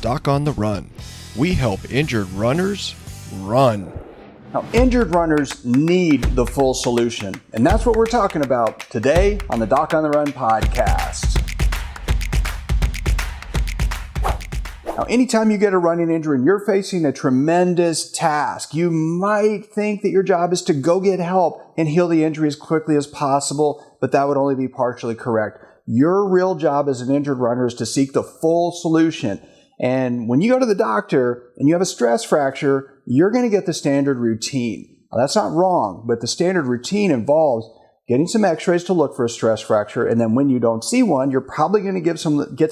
Doc on the Run. We help injured runners run. Now, injured runners need the full solution, and that's what we're talking about today on the Doc on the Run podcast. Now, anytime you get a running injury and you're facing a tremendous task, you might think that your job is to go get help and heal the injury as quickly as possible, but that would only be partially correct. Your real job as an injured runner is to seek the full solution. And when you go to the doctor and you have a stress fracture, you're going to get the standard routine. Now, that's not wrong, but the standard routine involves getting some x-rays to look for a stress fracture. And then when you don't see one, you're probably going to get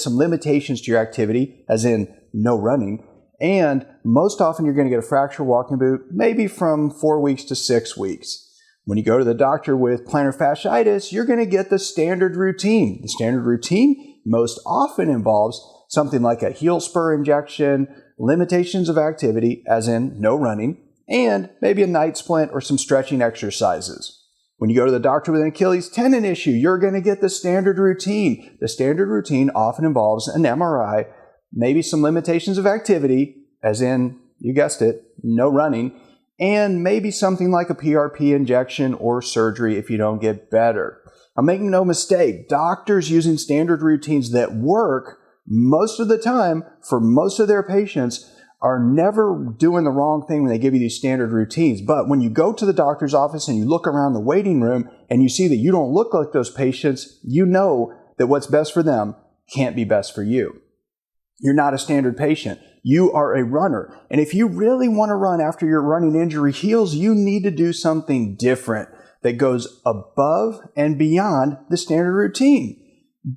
some limitations to your activity, as in no running. And most often you're going to get a fracture walking boot, maybe from 4 weeks to 6 weeks. When you go to the doctor with plantar fasciitis, you're going to get the standard routine. The standard routine most often involves something like a heel spur injection, limitations of activity, as in no running, and maybe a night splint or some stretching exercises. When you go to the doctor with an Achilles tendon issue, you're going to get the standard routine. The standard routine often involves an MRI, maybe some limitations of activity, as in, you guessed it, no running, and maybe something like a PRP injection or surgery if you don't get better. Now, make no mistake, doctors using standard routines that work most of the time for most of their patients are never doing the wrong thing when they give you these standard routines. But when you go to the doctor's office and you look around the waiting room and you see that you don't look like those patients, you know that what's best for them can't be best for you. You're not a standard patient. You are a runner. And if you really want to run after your running injury heals, you need to do something different that goes above and beyond the standard routine.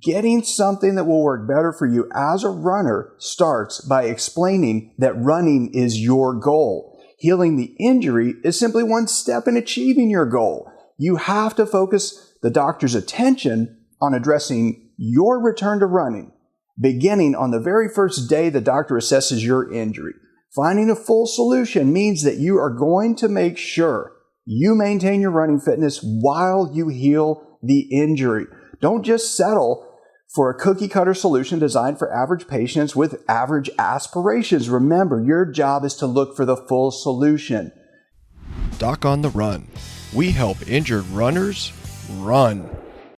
Getting something that will work better for you as a runner starts by explaining that running is your goal. Healing the injury is simply one step in achieving your goal. You have to focus the doctor's attention on addressing your return to running, beginning on the very first day the doctor assesses your injury. Finding a full solution means that you are going to make sure you maintain your running fitness while you heal the injury. Don't just settle for a cookie-cutter solution designed for average patients with average aspirations. Remember, your job is to look for the full solution. Doc on the Run. We help injured runners run.